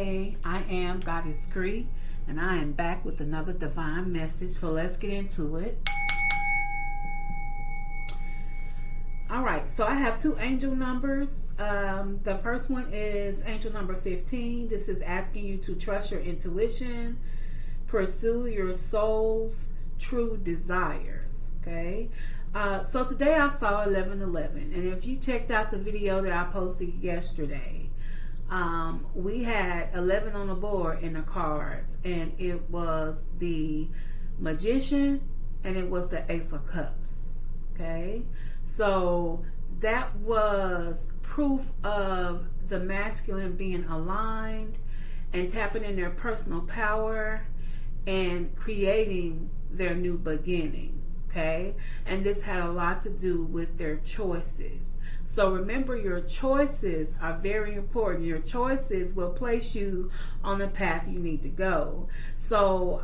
Hey, I am Goddess Cree, and I am back with another divine message. So let's get into it. Alright, so I have two angel numbers. The first one is angel number 15. This is asking you to trust your intuition, pursue your soul's true desires. Okay. So today I saw 1111, and if you checked out the video that I posted yesterday, we had 11 on the board in the cards, and it was the Magician and it was the Ace of Cups. Okay, so that was proof of the masculine being aligned and tapping in their personal power and creating their new beginning. Okay, and this had a lot to do with their choices. So remember, your choices are very important. Your choices will place you on the path you need to go. So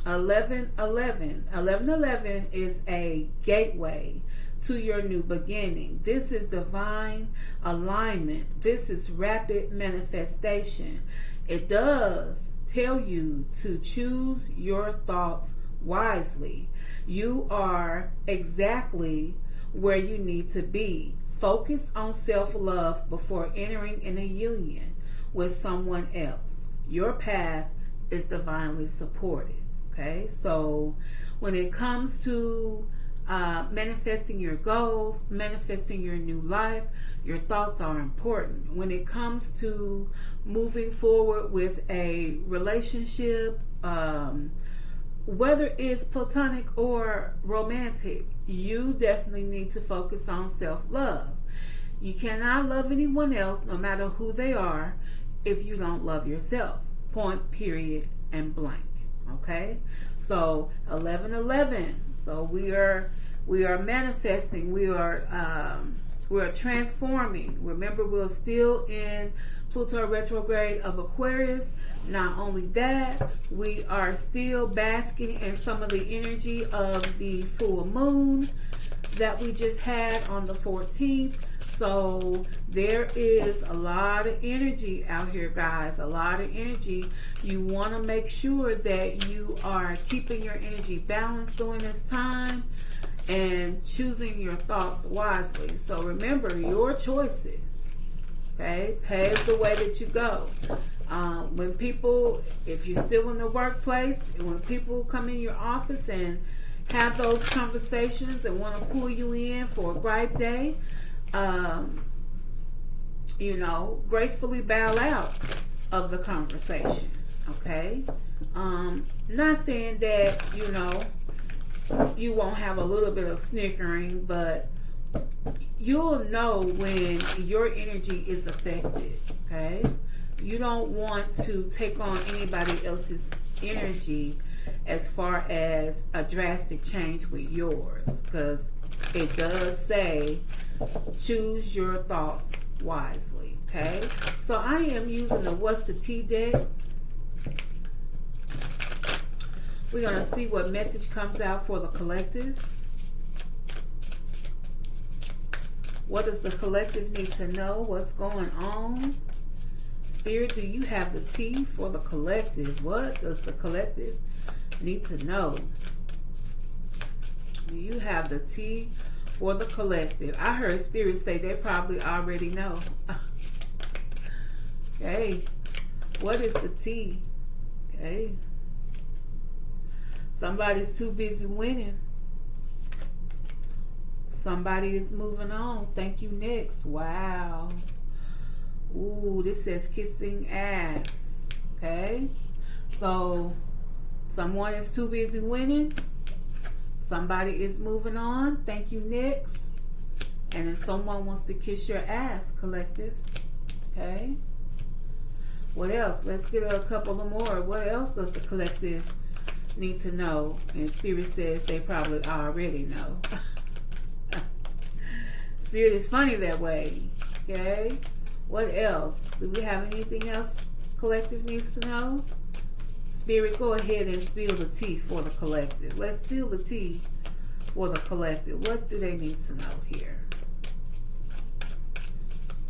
1111 is a gateway to your new beginning. This is divine alignment. This is rapid manifestation. It does tell you to choose your thoughts wisely. You are exactly where you need to be. Focus on self-love before entering in a union with someone else. Your path is divinely supported. Okay, so when it comes to manifesting your goals, manifesting your new life, your thoughts are important. When it comes to moving forward with a relationship, whether it's platonic or romantic, you definitely need to focus on self-love. You cannot love anyone else, no matter who they are, if you don't love yourself. Point, period, and blank. Okay? So 1111. So we are manifesting. We are transforming. Remember, we're still in Pluto retrograde of Aquarius. Not only that, we are still basking in some of the energy of the full moon that we just had on the 14th. So there is a lot of energy out here, guys. A lot of energy. You want to make sure that you are keeping your energy balanced during this time and choosing your thoughts wisely. So remember, your choices, okay, pave the way that you go. When people, if you're still in the workplace, and when people come in your office and have those conversations and want to pull you in for a gripe day, gracefully bow out of the conversation. Okay, not saying that you won't have a little bit of snickering, but you'll know when your energy is affected. Okay, you don't want to take on anybody else's energy as far as a drastic change with yours, because it does say choose your thoughts wisely. Okay, so I am using the What's the Tea deck. We're going to see what message comes out for the collective. What does the collective need to know? What's going on? Spirit, do you have the tea for the collective? What does the collective need to know? Do you have the tea for the collective? I heard Spirit say they probably already know. Okay. What is the tea? Okay. Somebody's too busy winning. Somebody is moving on. Thank you, next. Wow. Ooh, this says kissing ass. Okay. So someone is too busy winning. Somebody is moving on. Thank you, next. And then someone wants to kiss your ass, collective. Okay. What else? Let's get a couple of more. What else does the collective need to know? And Spirit says they probably already know. Spirit is funny that way. Okay. What else? Do we have anything else collective needs to know? Spirit, go ahead and spill the tea for the collective. Let's spill the tea for the collective. What do they need to know here?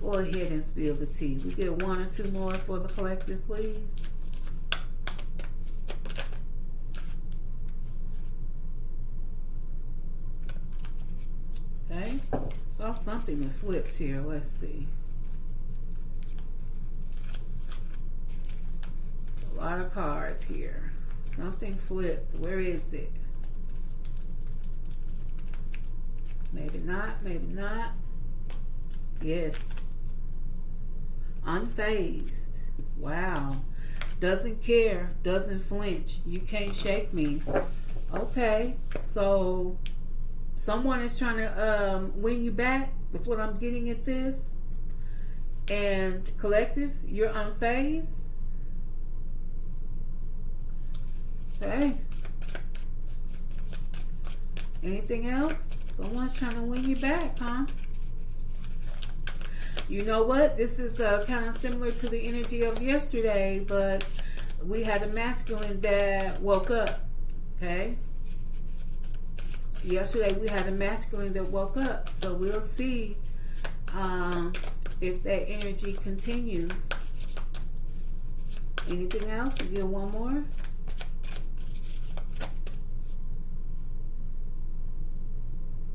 Go ahead and spill the tea. We get 1 or 2 more for the collective, please. Okay. Saw something that flipped here. Let's see. A lot of cards here. Something flipped. Where is it? Maybe not. Maybe not. Yes. Unfazed. Wow. Doesn't care. Doesn't flinch. You can't shake me. Okay. So someone is trying to win you back. That's what I'm getting at this. And collective, you're unfazed. Okay. Anything else? Someone's trying to win you back, huh? You know what? This is kind of similar to the energy of yesterday, but we had a masculine that woke up. Okay? Yesterday we had a masculine that woke up. So we'll see if that energy continues. Anything else? We get one more.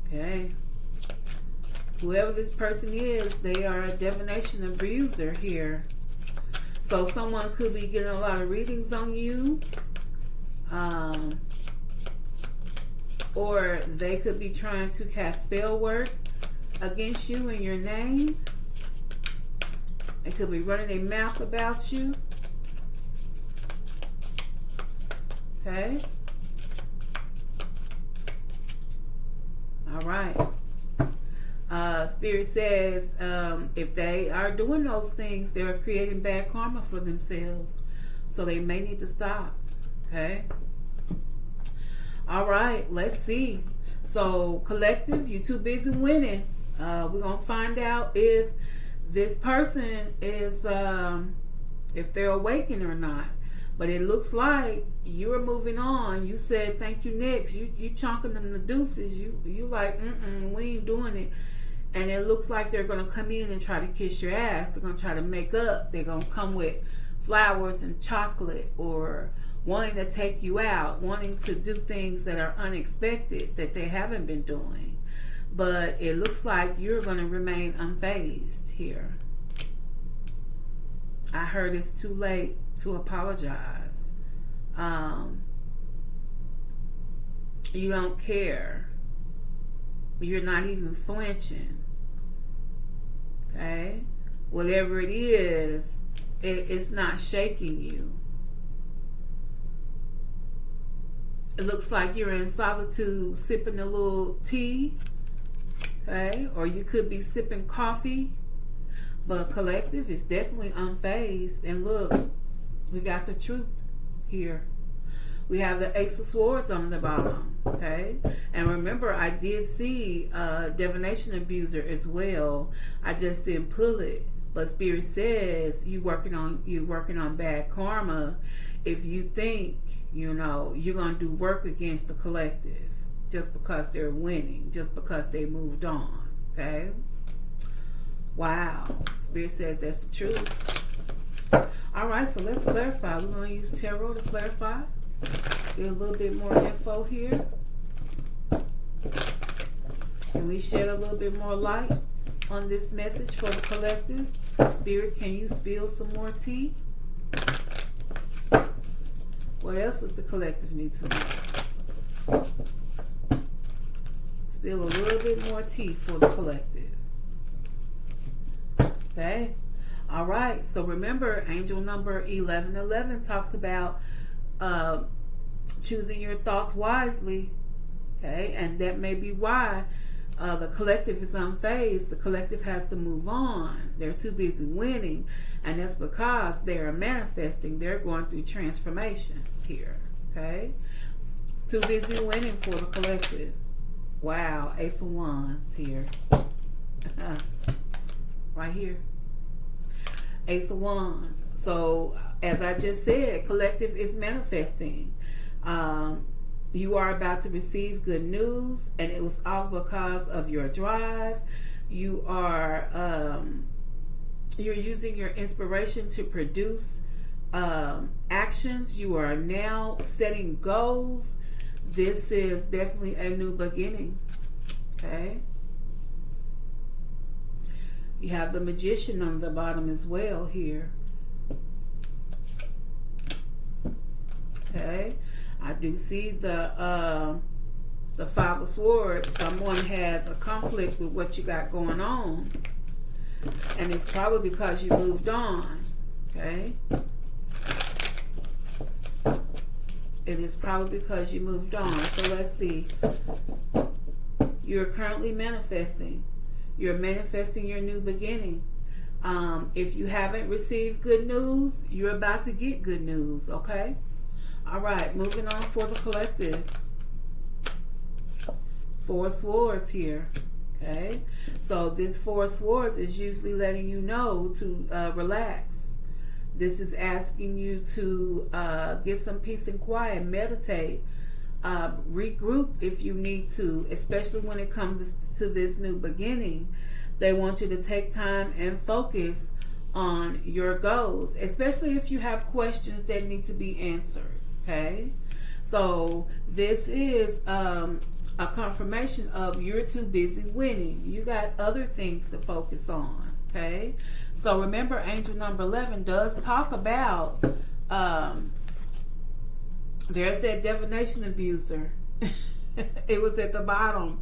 Okay. Whoever this person is, they are a divination abuser here. So someone could be getting a lot of readings on you. Or they could be trying to cast spell work against you in your name. They could be running their mouth about you. Okay. All right. Spirit says if they are doing those things, they're creating bad karma for themselves. So they may need to stop. Okay. All right. Let's see. So collective, you're too busy winning. We're going to find out if this person is, if they're awakened or not. But it looks like you're moving on. You said thank you next. You chunking them the deuces. You like, we ain't doing it. And it looks like they're going to come in and try to kiss your ass. They're going to try to make up. They're going to come with flowers and chocolate, or wanting to take you out, wanting to do things that are unexpected that they haven't been doing. But it looks like you're going to remain unfazed here. I heard it's too late to apologize. You don't care. You're not even flinching. Okay? Whatever it is, it's not shaking you. It looks like you're in solitude sipping a little tea. Okay? Or you could be sipping coffee. But collective is definitely unfazed. And look, we got the truth here. We have the Ace of Swords on the bottom. Okay? And remember, I did see divination abuser as well. I just didn't pull it. But Spirit says you're working on bad karma if you think, you're going to do work against the collective just because they're winning, just because they moved on. Okay? Wow. Spirit says that's the truth. All right, so let's clarify. We're going to use tarot to clarify. Get a little bit more info here. Can we shed a little bit more light on this message for the collective? Spirit, can you spill some more tea? What else does the collective need to know? Spill a little bit more tea for the collective. Okay. All right. So remember, angel number 1111 talks about choosing your thoughts wisely. Okay. And that may be why the collective is unfazed. The collective has to move on. They're too busy winning. And that's because they are manifesting. They're going through transformations here. Okay. Too busy winning for the collective. Wow. Ace of Wands here. Right here. Ace of Wands. So, as I just said, collective is manifesting. You are about to receive good news, and it was all because of your drive. You are You're using your inspiration to produce actions. You are now setting goals. This is definitely a new beginning. Okay. You have the Magician on the bottom as well here. Okay. I do see the Five of Swords. Someone has a conflict with what you got going on. And it's probably because you moved on. Okay. It is probably because you moved on. So let's see. You're currently manifesting. You're manifesting your new beginning. If you haven't received good news, you're about to get good news. Okay. All right. Moving on for the collective. Four of Swords here. Okay. So this Four of Swords is usually letting you know to relax. This is asking you to get some peace and quiet, meditate, regroup if you need to, especially when it comes to this new beginning. They want you to take time and focus on your goals, especially if you have questions that need to be answered. Okay. So this is a confirmation of you're too busy winning. You got other things to focus on. Okay. So remember, angel number 11 does talk about there's that divination abuser. It was at the bottom,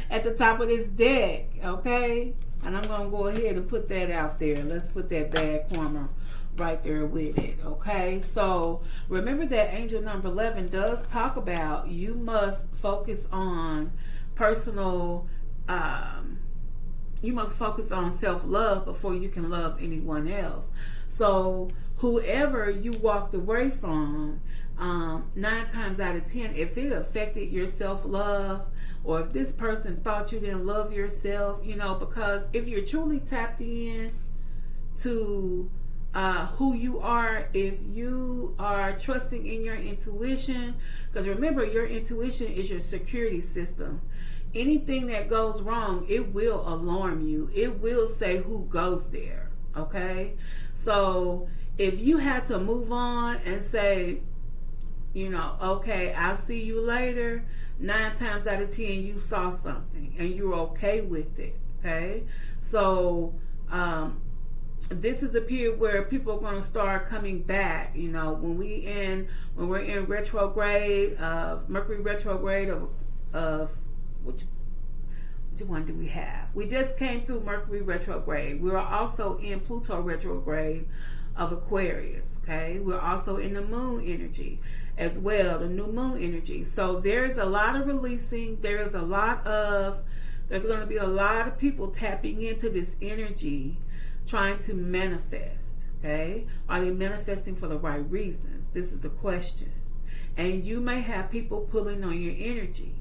at the top of this deck. Okay. And I'm going to go ahead and put that out there. Let's put that bad karma right there with it. Okay. So remember that angel number 11 does talk about you must focus on personal you must focus on self-love before you can love anyone else. So whoever you walked away from, 9 times out of 10, if it affected your self-love, or if this person thought you didn't love yourself, because if you're truly tapped in to who you are, if you are trusting in your intuition, because remember, your intuition is your security system. Anything that goes wrong, it will alarm you. It will say who goes there. Okay? So if you had to move on and say, okay, I'll see you later, 9 times out of 10 you saw something and you're okay with it. Okay? So this is a period where people are going to start coming back. When we're in retrograde, Mercury retrograde of which one do we have? We just came through Mercury retrograde. We're also in Pluto retrograde of Aquarius. Okay, we're also in the Moon energy as well, the new Moon energy. So there's a lot of releasing. There's going to be a lot of people tapping into this energy, trying to manifest. Okay, are they manifesting for the right reasons? This is the question. And you may have people pulling on your energy.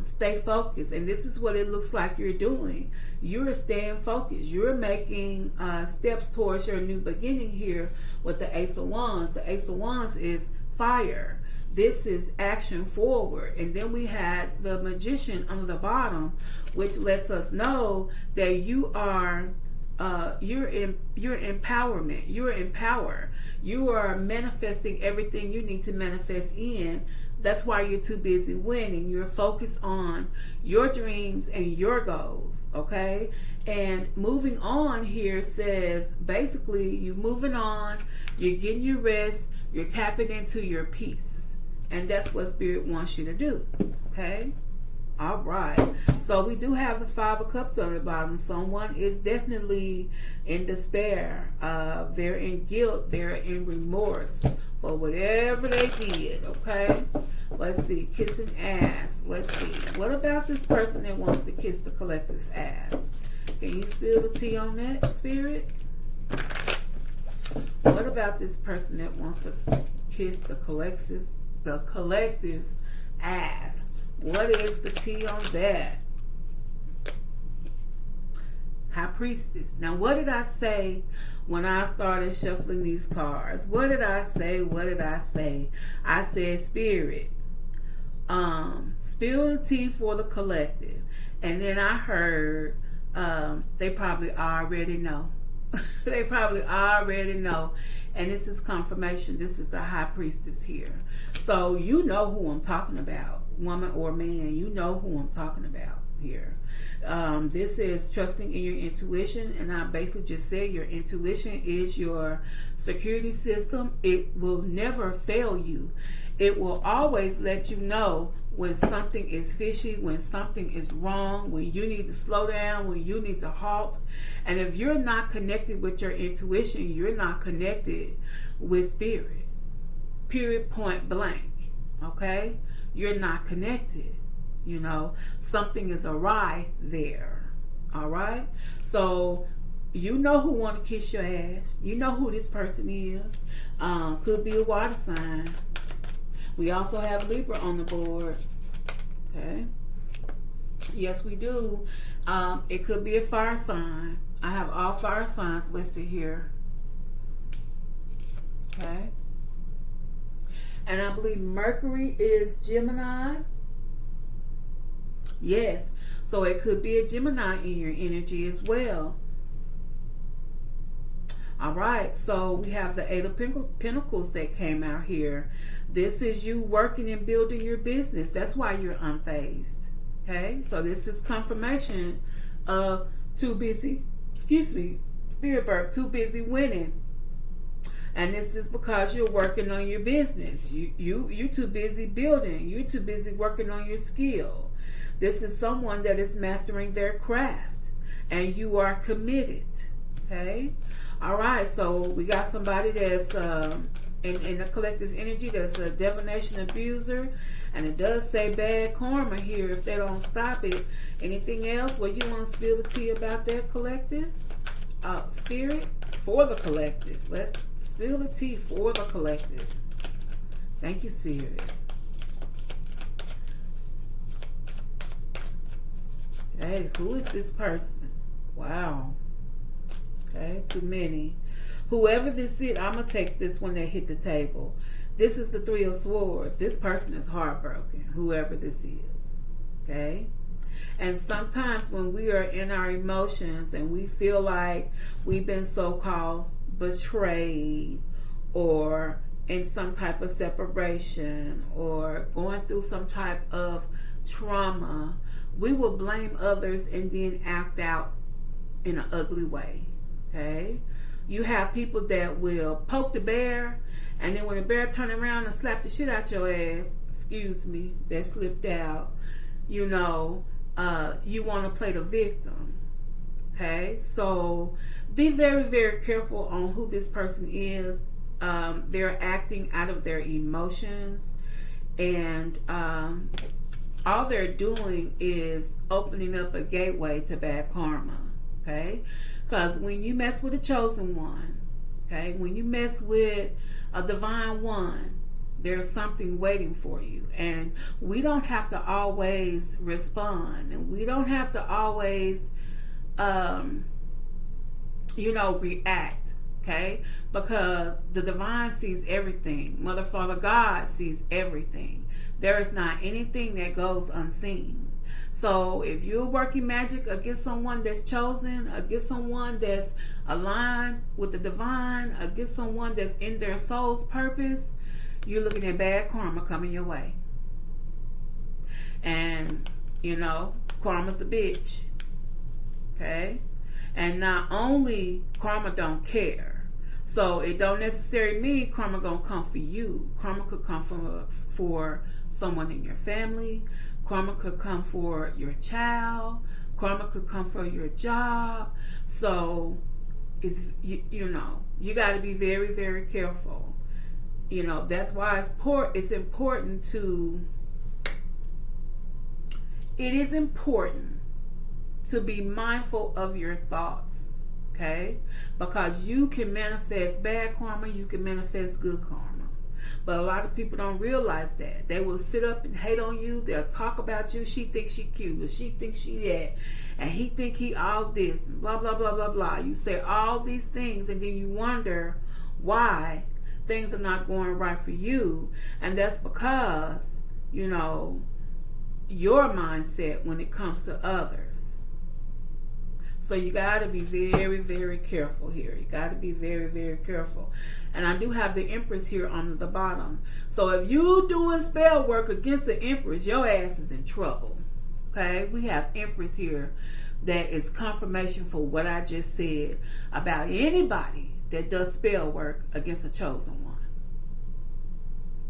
Stay focused, and this is what it looks like you're doing. You're staying focused. You're making steps towards your new beginning here with the Ace of Wands. The Ace of Wands is fire. This is action forward. And then we had the Magician on the bottom, which lets us know that you are you're empowerment. You're empowered. You are manifesting everything you need to manifest in. That's why you're too busy winning. You're focused on your dreams and your goals, okay? And moving on here says, basically, you're moving on, you're getting your rest, you're tapping into your peace. And that's what Spirit wants you to do, okay? All right. So we do have the Five of Cups on the bottom. Someone is definitely in despair. They're in guilt. They're in remorse for whatever they did, okay? Let's see. Kissing ass. Let's see. What about this person that wants to kiss the collective's ass? Can you spill the tea on that, Spirit? What about this person that wants to kiss the collective's ass? What is the tea on that? High Priestess. Now, what did I say when I started shuffling these cards? What did I say? What did I say? I said, Spirit, spill the tea for the collective. And then I heard, they probably already know. They probably already know. And this is confirmation. This is the high priestess here. So you know who I'm talking about, woman or man. You know who I'm talking about here. This is trusting in your intuition, and I basically just said your intuition is your security system. It will never fail you. It will always let you know when something is fishy, when something is wrong, when you need to slow down, when you need to halt. And if you're not connected with your intuition, you're not connected with spirit. Period, point blank. Okay? You're not connected. You know, something is awry there. All right? So, you know who want to kiss your ass. You know who this person is. Could be a water sign. We also have Libra on the board. Okay? Yes, we do. It could be a fire sign. I have all fire signs listed here. Okay? And I believe Mercury is Gemini. Yes. So it could be a Gemini in your energy as well. All right. So we have the Eight of Pentacles that came out here. This is you working and building your business. That's why you're unfazed. Okay. So this is confirmation of too busy, spirit bird, too busy winning. And this is because you're working on your business. You're too busy building. You're too busy working on your skill. This is someone that is mastering their craft, and you are committed. Okay? All right, so we got somebody that's in the collective's energy that's a divination abuser, and it does say bad karma here if they don't stop it. Anything else? Well, you want to spill the tea about that collective? Spirit? For the collective. Let's spill the tea for the collective. Thank you, Spirit. Hey, who is this person? Wow. Okay, too many. Whoever this is, I'm going to take this when they hit the table. This is the Three of Swords. This person is heartbroken, whoever this is. Okay? And sometimes when we are in our emotions and we feel like we've been so-called betrayed or in some type of separation or going through some type of trauma, we will blame others and then act out in an ugly way. Okay? You have people that will poke the bear, and then when the bear turn around and slap the shit out your ass, excuse me, that slipped out, you know, you want to play the victim. Okay? So be very, very careful on who this person is. They're acting out of their emotions, and all they're doing is opening up a gateway to bad karma. Okay? Because when you mess with a chosen one, okay, when you mess with a divine one, there's something waiting for you. And we don't have to always respond. And we don't have to always, react. Okay? Because the divine sees everything. Mother, Father, God sees everything. There is not anything that goes unseen. So if you're working magic against someone that's chosen, against someone that's aligned with the divine, against someone that's in their soul's purpose, you're looking at bad karma coming your way. And, karma's a bitch. Okay? And not only karma don't care. So it don't necessarily mean karma gonna come for you. Karma could come for someone in your family. Karma could come for your child. Karma could come for your job. So it's you got to be very, very careful. That's why it's important to. It is important to be mindful of your thoughts, okay? Because you can manifest bad karma, you can manifest good karma. But a lot of people don't realize that. They will sit up and hate on you. They'll talk about you. She thinks she cute, or she thinks she that, and he think he all this, and blah, blah, blah, blah, blah. You say all these things, and then you wonder why things are not going right for you. And that's because, your mindset when it comes to others. So you got to be very, very careful here. You got to be very, very careful. And I do have the Empress here on the bottom. So if you doing spell work against the Empress, your ass is in trouble. Okay? We have Empress here that is confirmation for what I just said about anybody that does spell work against the chosen one.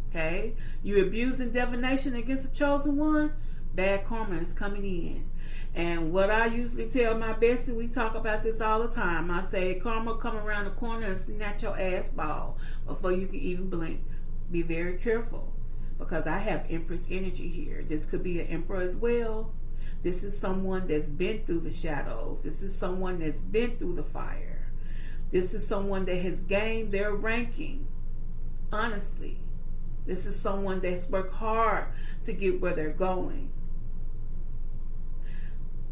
Okay? You abusing divination against the chosen one, bad karma is coming in. And what I usually tell my bestie, we talk about this all the time. I say, karma come around the corner and snatch your ass ball before you can even blink. Be very careful, because I have Empress energy here. This could be an Emperor as well. This is someone that's been through the shadows. This is someone that's been through the fire. This is someone that has gained their ranking. Honestly, this is someone that's worked hard to get where they're going.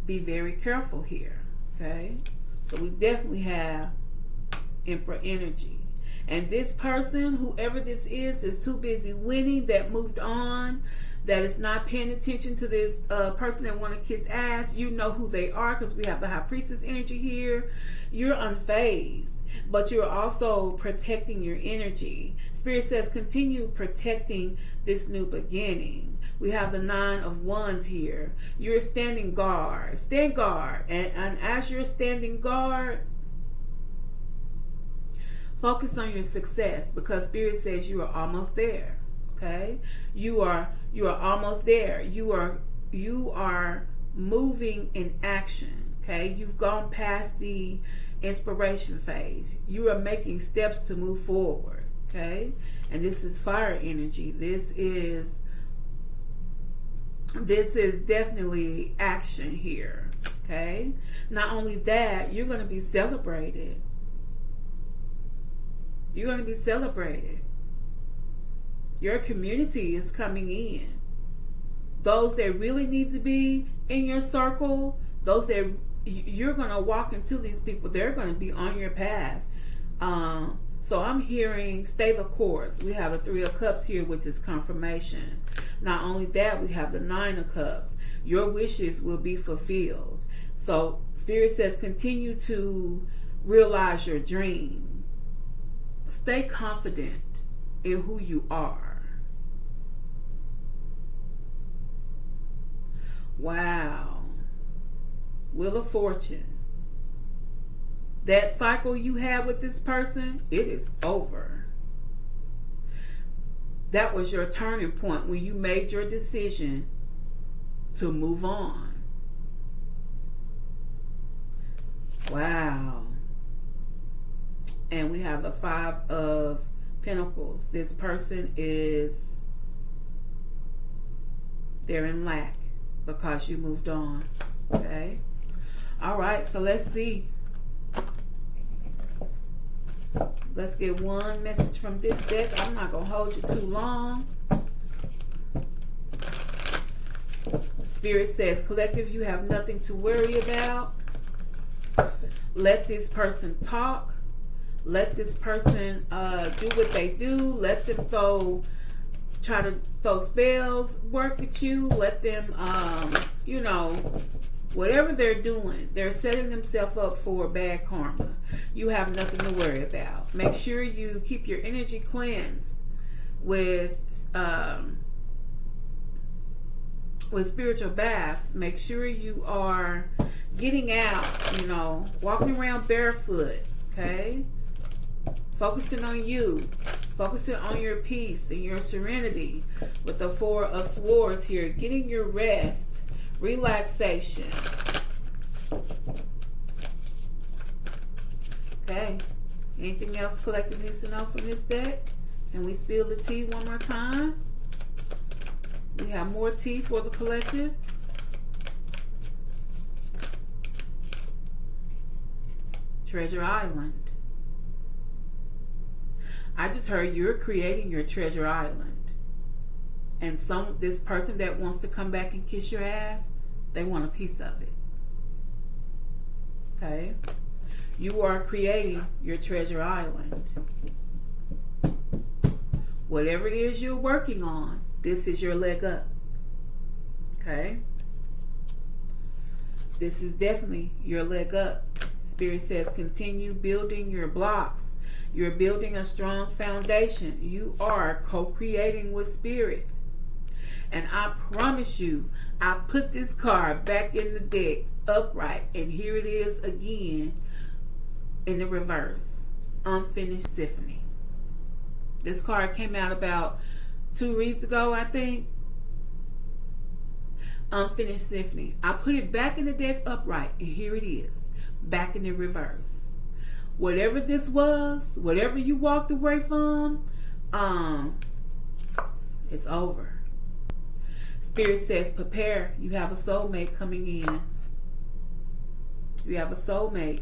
Be very careful here, okay? So we definitely have Emperor energy. And this person, whoever this is too busy winning, that moved on, that is not paying attention to this person that want to kiss ass. You know who they are, because we have the High Priestess energy here. You're unfazed, but you're also protecting your energy. Spirit says continue protecting this new beginning. We have the 9 of Wands here. You're standing guard. Stand guard. And as you're standing guard, focus on your success, because Spirit says you are almost there. Okay? You are almost there. You are moving in action. Okay? You've gone past the inspiration phase. You are making steps to move forward. Okay? And this is fire energy. This is definitely action here. Okay? Not only that, you're going to be celebrated. You're going to be celebrated. Your community is coming in. Those that really need to be in your circle, those that you're going to walk into these people, they're going to be on your path. So I'm hearing stay the course. We have a 3 of Cups here, which is confirmation. Not only that, we have the 9 of Cups. Your wishes will be fulfilled. So Spirit says continue to realize your dream. Stay confident in who you are. Wow. Wheel of Fortune. That cycle you had with this person, it is over. That was your turning point when you made your decision to move on. Wow. And we have the 5 of Pentacles. This person they're in lack because you moved on. Okay? All right, so let's see. Let's get one message from this deck. I'm not going to hold you too long. Spirit says, collective, you have nothing to worry about. Let this person talk. Let this person do what they do. Let them try to throw spells, work at you. Let them, whatever they're doing, they're setting themselves up for bad karma. You have nothing to worry about. Make sure you keep your energy cleansed with spiritual baths. Make sure you are getting out, walking around barefoot, okay? Focusing on you. Focusing on your peace and your serenity with the 4 of Swords here. Getting your rest. Relaxation. Okay. Anything else collective needs to know from this deck? Can we spill the tea one more time? We have more tea for the collective. Treasure Island. I just heard you're creating your treasure island. And this person that wants to come back and kiss your ass, they want a piece of it. Okay? You are creating your treasure island. Whatever it is you're working on, this is your leg up. Okay? This is definitely your leg up. Spirit says continue building your blocks. You're building a strong foundation. You are co-creating with Spirit. And I promise you, I put this card back in the deck upright. And here it is again in the reverse. Unfinished Symphony. This card came out about 2 reads ago, I think. Unfinished Symphony. I put it back in the deck upright. And here it is. Back in the reverse. Whatever this was, whatever you walked away from, it's over. Spirit says, prepare. You have a soulmate coming in. You have a soulmate.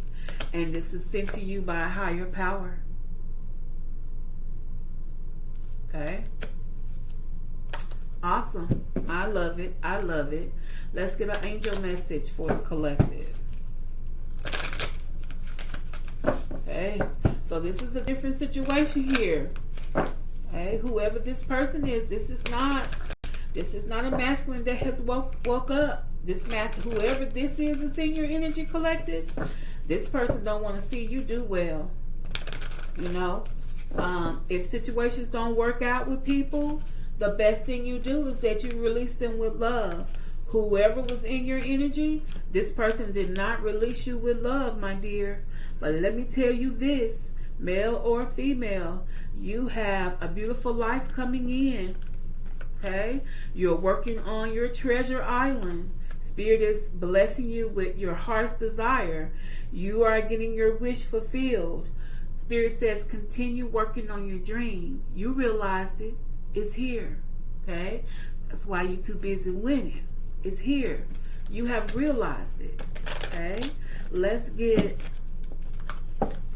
And this is sent to you by a higher power. Okay? Awesome. I love it. I love it. Let's get an angel message for the collective. Okay, so this is a different situation here. Okay, whoever this person is, this is not a masculine that has woke up. Whoever this is in your energy collective, this person don't want to see you do well. You know, if situations don't work out with people, the best thing you do is that you release them with love. Whoever was in your energy, this person did not release you with love, my dear. But let me tell you this, male or female, you have a beautiful life coming in. Okay? You're working on your treasure island. Spirit is blessing you with your heart's desire. You are getting your wish fulfilled. Spirit says continue working on your dream. You realized it. It's here. Okay? That's why you're too busy winning. It's here. You have realized it. Okay? Let's get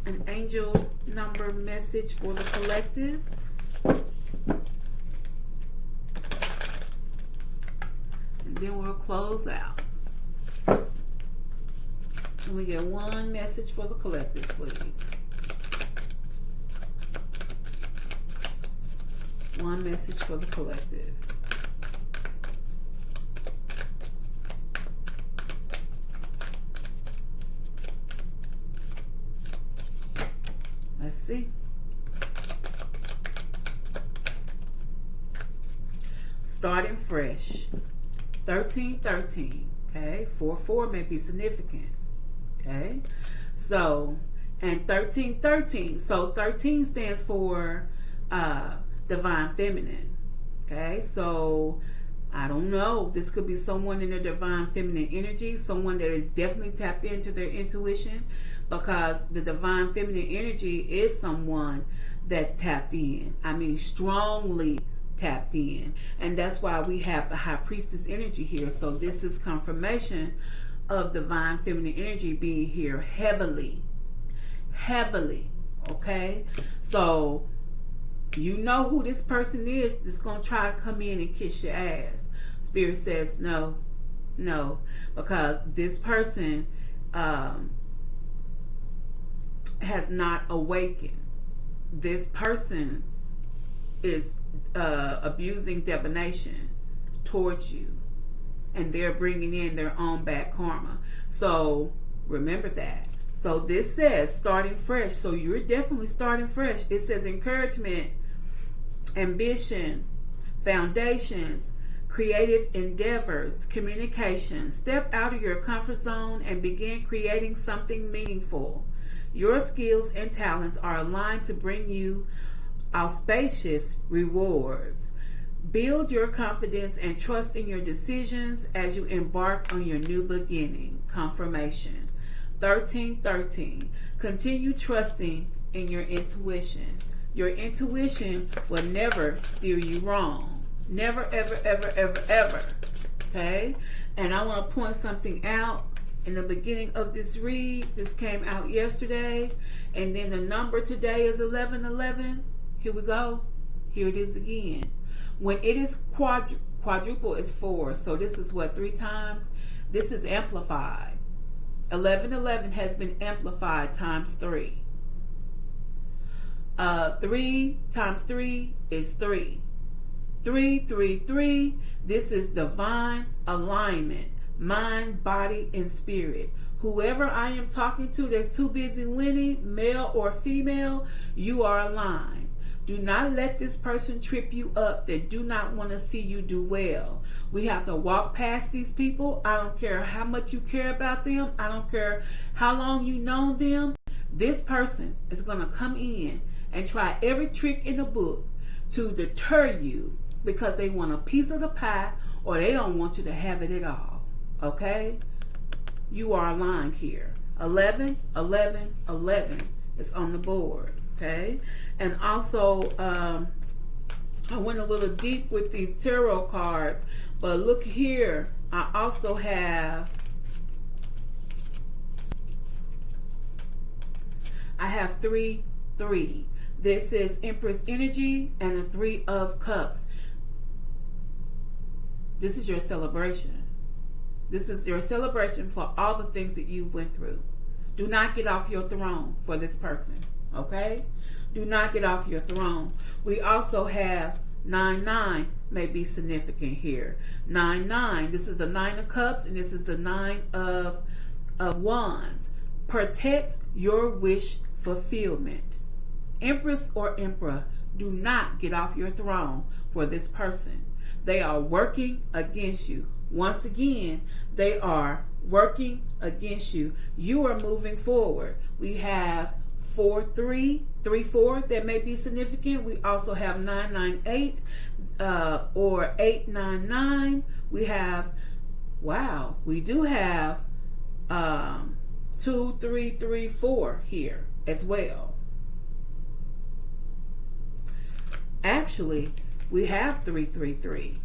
an angel number message for the collective. And then we'll close out. And we get one message for the collective, please. One message for the collective. Let's see. Starting fresh. 1313. Okay. 4-4 may be significant. Okay. So, and 1313. So 13 stands for divine feminine. Okay. So I don't know. This could be someone in their divine feminine energy. Someone that is definitely tapped into their intuition. Because the divine feminine energy is someone that's tapped in. I mean, strongly tapped in. And that's why we have the high priestess energy here. So this is confirmation of divine feminine energy being here heavily. Heavily. Okay? So you know who this person is that's going to try to come in and kiss your ass. Spirit says no. No. Because this person has not awakened. This person is abusing divination towards you, and they're bringing in their own bad karma. So remember that. So this says starting fresh. So you're definitely starting fresh. It says encouragement, ambition, foundations, creative endeavors, communication. Step out of your comfort zone and begin creating something meaningful. Your skills and talents are aligned to bring you auspicious rewards. Build your confidence and trust in your decisions as you embark on your new beginning. Confirmation. 1313. Continue trusting in your intuition. Your intuition will never steer you wrong. Never, ever, ever, ever, ever. Okay? And I want to point something out. In the beginning of this read, this came out yesterday, and then the number today is 1111. Here we go. Here it is again. When it is quadruple is 4, so this is what, 3 times? This is amplified. 1111 has been amplified times 3. 3 times 3 is 3. 3, 3, 3. This is divine alignment. mind, body, and spirit. Whoever I am talking to that's too busy winning, male or female, you are aligned. Do not let this person trip you up that do not want to see you do well. We have to walk past these people. I don't care how much you care about them. I don't care how long you know them. This person is going to come in and try every trick in the book to deter you because they want a piece of the pie or they don't want you to have it at all. Okay? You are aligned here. 11, 11, 11 is on the board. Okay? And also, I went a little deep with these tarot cards, but look here. I also have, three, 3. This is Empress energy and a 3 of Cups. This is your celebration. This is your celebration for all the things that you went through. Do not get off your throne for this person. Okay? Do not get off your throne. We also have 9 may be significant here. 9. This is the 9 of Cups and this is the 9 of Wands. Protect your wish fulfillment. Empress or Emperor, do not get off your throne for this person. They are working against you. Once again, they are working against you. You are moving forward. We have 4-3, 3-4 that may be significant. We also have 9-9-8 or 8-9-9. We have, wow, we do have 2-3-3-4 here as well. Actually, we have 3-3-3.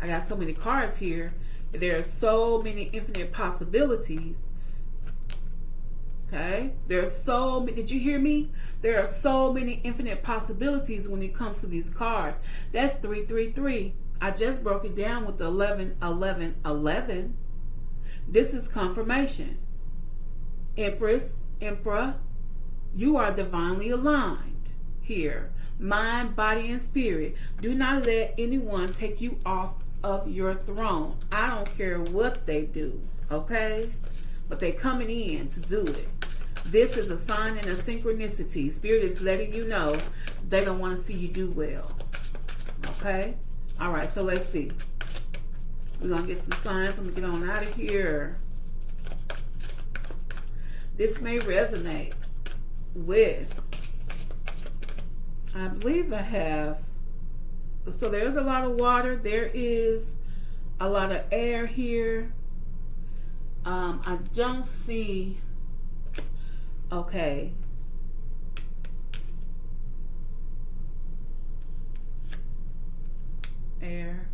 I got so many cards here. There are so many infinite possibilities. Okay? There are so many. Did you hear me? There are so many infinite possibilities when it comes to these cards. That's 3-3-3. I just broke it down with the 11-11-11. This is confirmation. Empress, Emperor, you are divinely aligned here. Mind, body, and spirit. Do not let anyone take you off of your throne. I don't care what they do, okay? But they coming in to do it. This is a sign and a synchronicity. Spirit is letting you know they don't want to see you do well. Okay? All right, so let's see. We're going to get some signs. Let me get on out of here. This may resonate with, I believe I have, so there's a lot of water. There is a lot of air here. I don't see, okay. Air.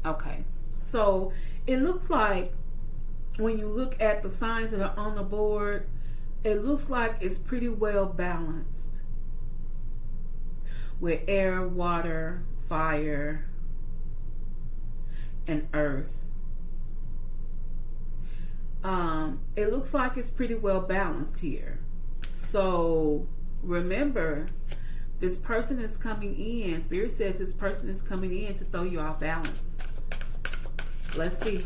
Okay. So it looks like when you look at the signs that are on the board, it looks like it's pretty well balanced with air, water, fire, and earth. It looks like it's pretty well balanced here. So remember, this person is coming in. Spirit says this person is coming in to throw you off balance. Let's see.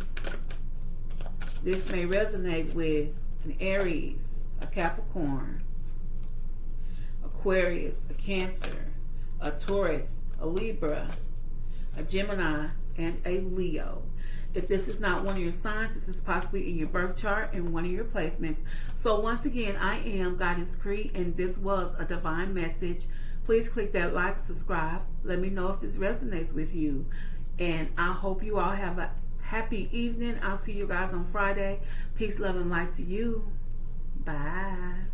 This may resonate with an Aries, a Capricorn, Aquarius, a Cancer, a Taurus, a Libra, a Gemini, and a Leo. If this is not one of your signs, this is possibly in your birth chart and one of your placements. So once again, I am Goddess Cree, and this was a divine message. Please click that like, subscribe. Let me know if this resonates with you. And I hope you all have a happy evening. I'll see you guys on Friday. Peace, love, and light to you. Bye.